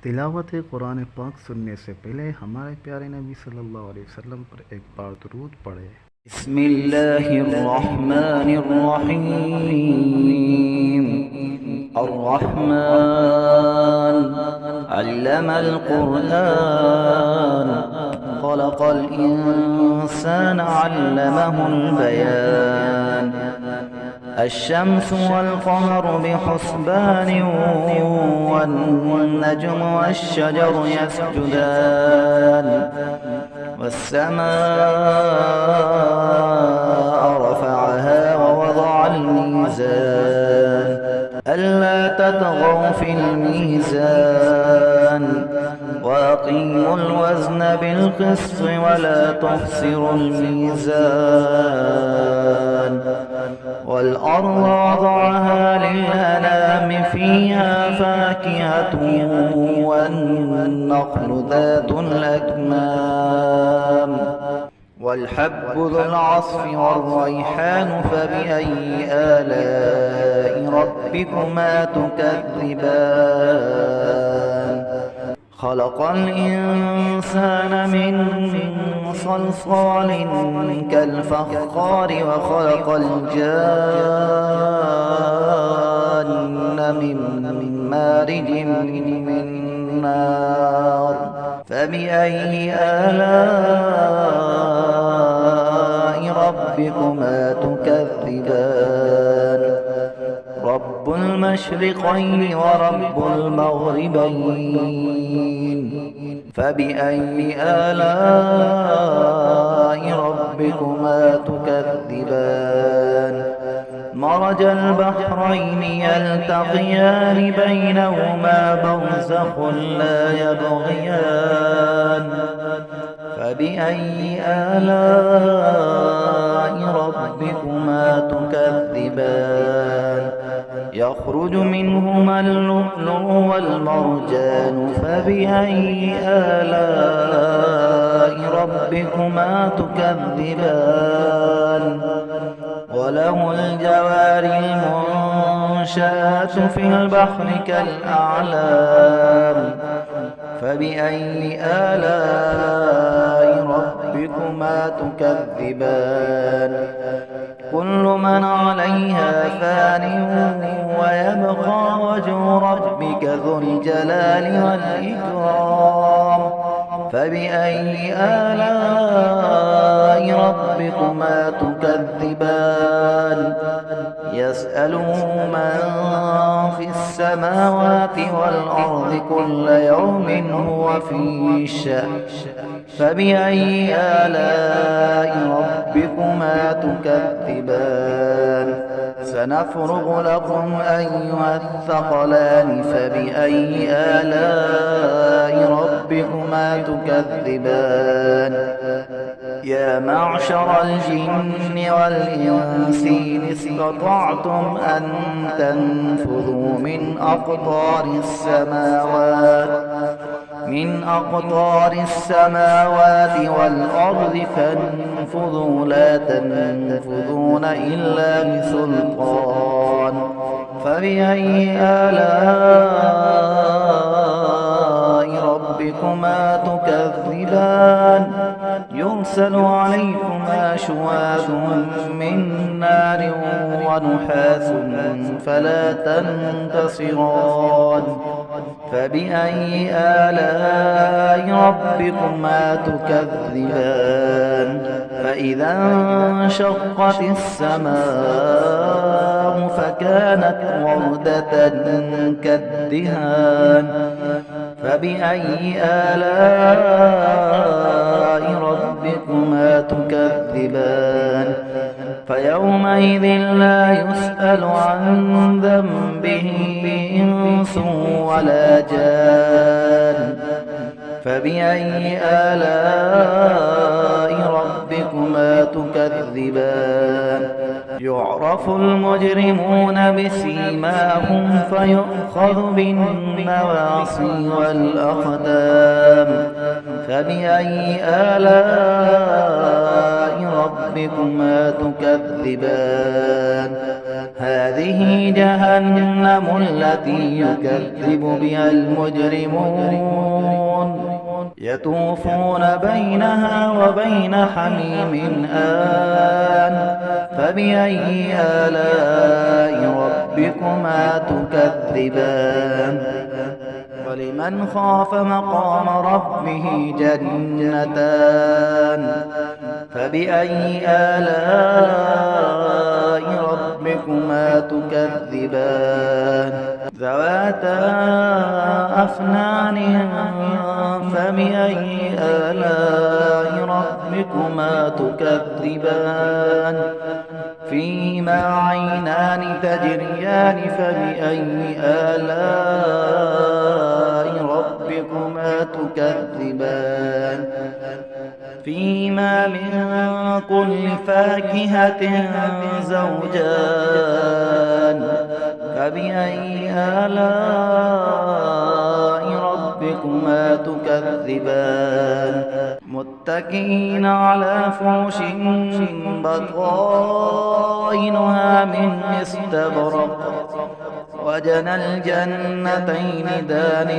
तिलावत कुरान पाक सुनने से पहले हमारे प्यारे नबी सल्लल्लाहु अलैहि वसल्लम पर एक बार दुरूद पढ़े। बिस्मिल्लाहिर्रहमानिर्रहीम। अर्रहमान अल्लमल क़ुरआन ख़लक़ल इंसान अल्लमहुल बयान। الشمس والقمر بحسبان والنجم والشجر يسجدان والسماء رفعها ووضع الميزان ألا تطغوا في الميزان وأقيموا الوزن بالقسط ولا تخسروا الميزان والأرض وضعها للأنام فيها فاكهة والنخل ذات الأكمام والحب ذو العصف والريحان فبأي آلاء ربكما تكذبان خلق الإنسان من صلصال كالفخار وخلق الجان من مارج من نار فبأي آلاء ربكما تكذبان رب المشرقين ورب المغربين فبأي آلاء ربكما تكذبان مرج البحرين يلتقيان بينهما برزخ لا يبغيان فبأي آلاء ربكما تكذبان يخرج منهما اللؤلؤ والمرجان فبأي آلاء ربكما تكذبان وله الجوار المنشآت في البحر كالأعلام فبأي آلاء ربكما تكذبان كل من عليها فان ويبقى وجه ربك ذو الجلال والإكرام فبأي آلاء ربكما تكذبان يسأله من في السماوات والأرض كل يوم هو في شأن فبأي آلاء ربكما تكذبان سنفرغ لكم أيها الثقلان فبأي آلاء ربكما تكذبان يا معشر الجن والإنس إن استطعتم أن تنفذوا من أقطار السماوات والأرض فانفذوا لا تنفذون إلا بسلطان فبأي آلاء ربكما تكذبان يرسل عليكما شواظ من نار ونحاس فلا تنتصران فبأي آلاء ربكما تكذبان فإذا انشقت السماء فكانت وردة كالدهان فبأي آلاء ربكما تكذبان فيومئذ لا يسأل عن ذنبه إنس ولا جان فبأي آلاء ربكما تكذبان يعرف المجرمون بسيماهم فيؤخذ بالنواصي والأقدام فبأي آلاء ربكما تكذبان هذه جهنم التي يكذب بها المجرمون يطوفون بينها وبين حميم آن فبأي آلاء ربكما تكذبان ولمن خاف مقام ربه جنتان فبأي آلاء ربكما تكذبان ذواتا أفنان فبأي آلاء ربكما تكذبان فيهما عينان تجريان فبأي آلاء ربكما تكذبان فيهما من كل فاكهة زوجان فبأي آلاء ربكما تكذبان متكئين على فرش بطائنها من استبرق وجنى الجنتين دان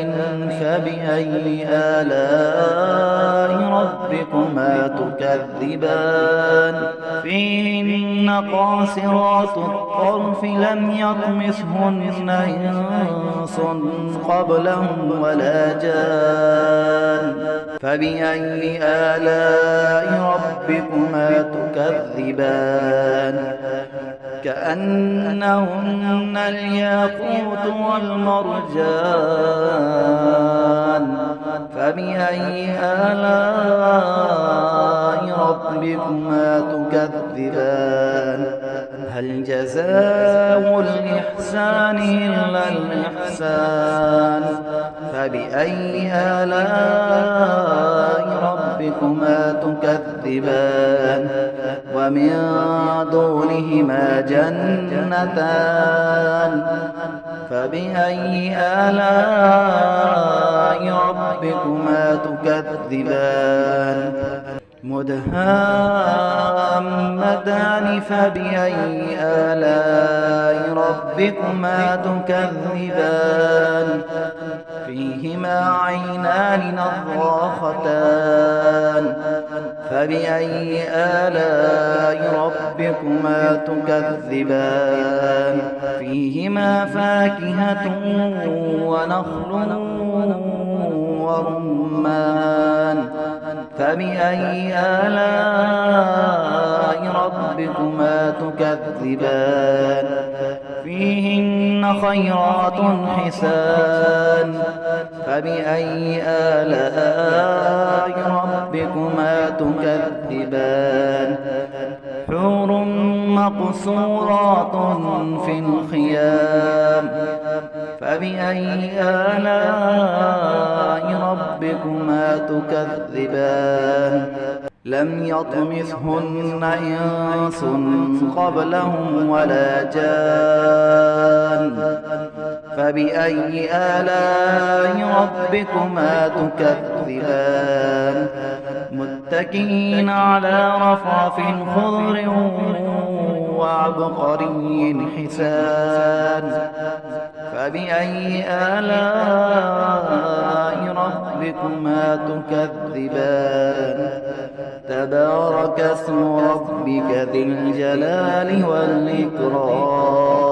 فبأي آلاء ربكما تكذبان فيهن قاصرات الطرف لم يطمثهن إنس قبلهم ولا جان فبأي آلاء ربكما تكذبان كأنهن الياقوت والمرجان فبأي آلاء ربكما تكذبان هل جزاء الإحسان إلا الإحسان فبأي آلاء ربكما تكذبان ومن دونهما جنتان فبأي آلاء ربكما تكذبان مدهامتان فبأي آلاء ربكما تكذبان فيهما عينان نضاختان فبأي آلاء ربكما تكذبان فيهما فاكهة ونخل ورمان فبأي آلاء ربكما تكذبان فيهن خيرات حسان فبأي آلاء ربكما تكذبان حور مقصورات في الخيام فبأي آلاء ربكما تكذبان لم يطمثهن إنس قبلهم ولا جان فبأي آلاء ربكما تكذبان متكئين على رفرف خضر وعبقري حسان فبأي آلاء ربكما تكذبان تبارك اسم ربك ذي الجلال والإكرام